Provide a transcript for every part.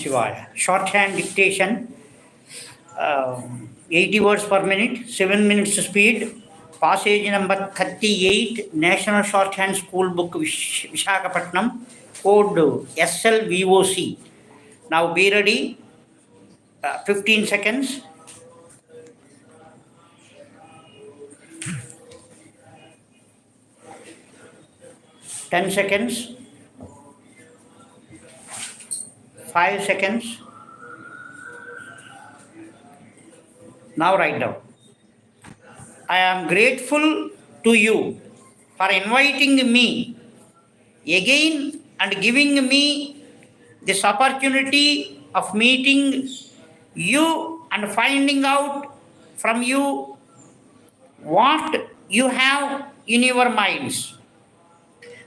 Shivaya. Shorthand dictation, 80 words per minute, 7 minutes speed. Passage number 38, National Shorthand School Book, Visakhapatnam, code SLVOC. Now be ready. 15 seconds. Ten seconds. 5 seconds. Now write down. I am grateful to you for inviting me again and giving me this opportunity of meeting you and finding out from you what you have in your minds.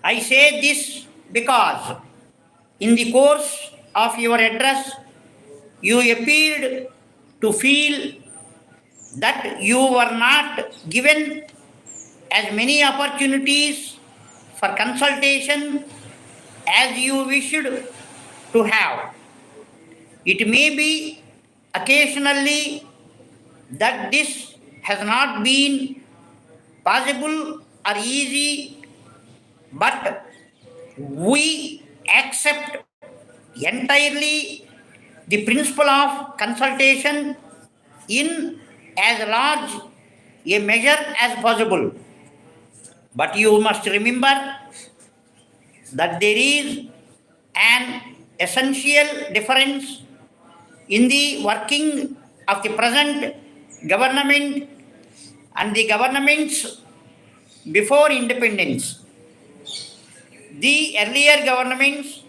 I say this because in the course of your address, you appeared to feel that you were not given as many opportunities for consultation as you wished to have. It may be occasionally that this has not been possible or easy, but we accept entirely the principle of consultation in as large a measure as possible. But you must remember that there is an essential difference in the working of the present government and the governments before independence. The earlier governments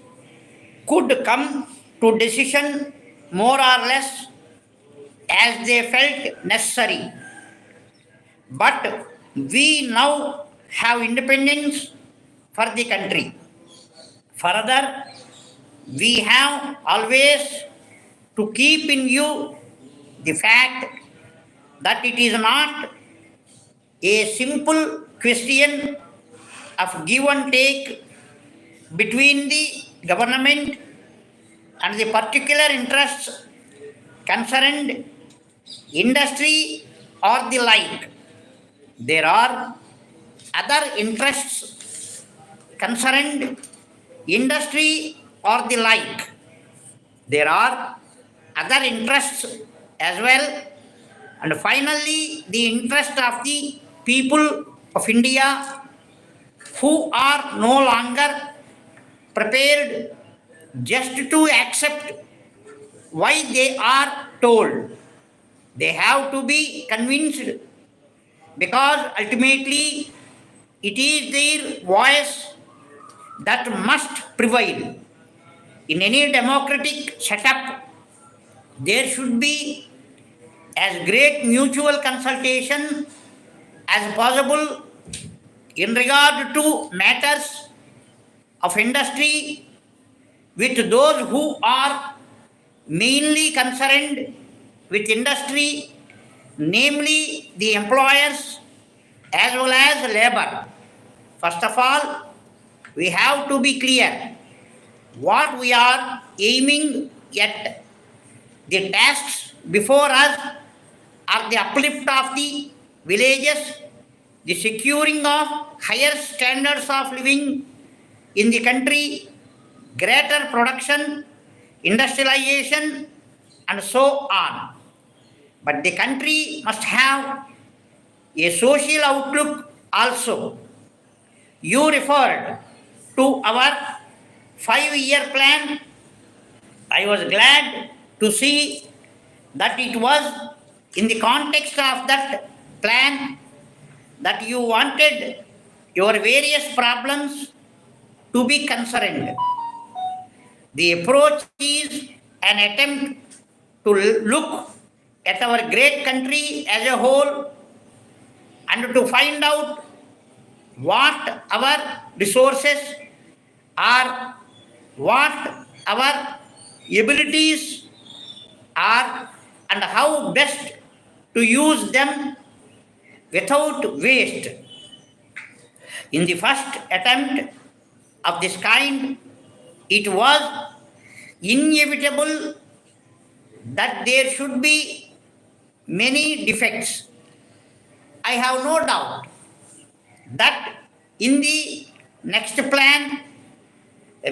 could come to decision more or less as they felt necessary. But we now have independence for the country. Further, we have always to keep in view the fact that it is not a simple question of give and take between the government and the particular interests concerned industry or the like. There are other interests concerned industry or the like. There are other interests as well. And finally, the interest of the people of India who are no longer prepared just to accept why they are told. They have to be convinced because ultimately it is their voice that must prevail. In any democratic setup, there should be as great mutual consultation as possible in regard to matters of industry with those who are mainly concerned with industry, namely the employers as well as labor. First of all, we have to be clear what we are aiming at. The tasks before us are the uplift of the villages, the securing of higher standards of living in the country, greater production, industrialization, and so on. But the country must have a social outlook also. You referred to our 5-year plan. I was glad to see that it was in the context of that plan that you wanted your various problems to be concerned. The approach is an attempt to look at our great country as a whole and to find out what our resources are, what our abilities are, and how best to use them without waste. In the first attempt of this kind, it was inevitable that there should be many defects. I have no doubt that in the next plan,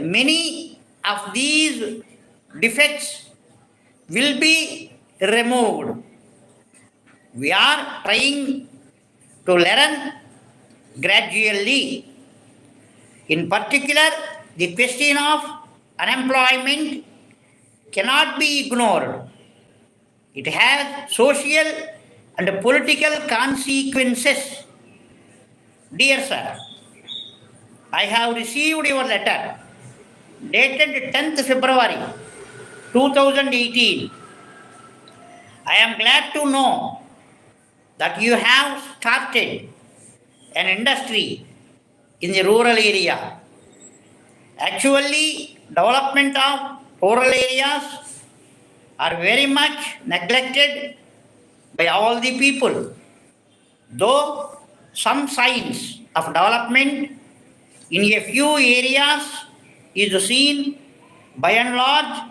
many of these defects will be removed. We are trying to learn gradually. In particular, the question of unemployment cannot be ignored. It has social and political consequences. Dear sir, I have received your letter dated 10th February 2018. I am glad to know that you have started an industry in the rural area. Actually, development of rural areas are very much neglected by all the people. Though some signs of development in a few areas is seen, by and large,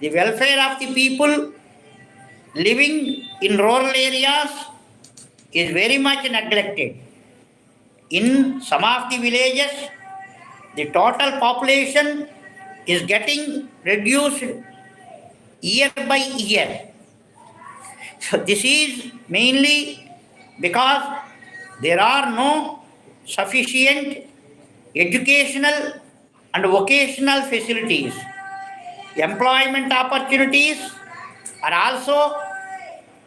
the welfare of the people living in rural areas is very much neglected. In some of the villages, the total population is getting reduced year by year. So this is mainly because there are no sufficient educational and vocational facilities. Employment opportunities are also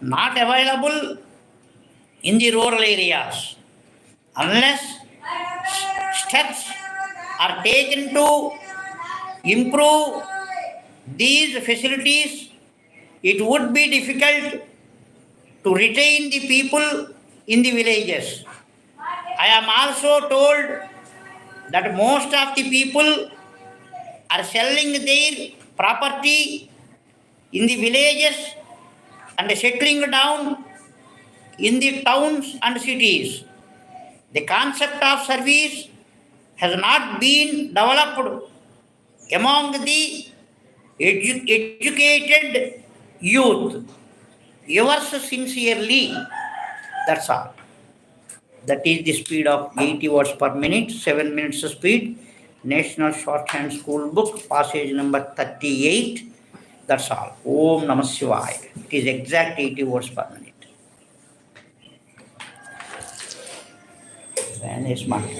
not available in the rural areas. Unless steps are taken to improve these facilities, it would be difficult to retain the people in the villages. I am also told that most of the people are selling their property in the villages and settling down in the towns and cities. The concept of service has not been developed among the educated youth. Yours sincerely. That's all. That is the speed of 80 words per minute, 7 minutes speed. National Shorthand School Book, passage number 38. That's all. Om Namah Shivaya. It is exact 80 words per minute. Van is marked.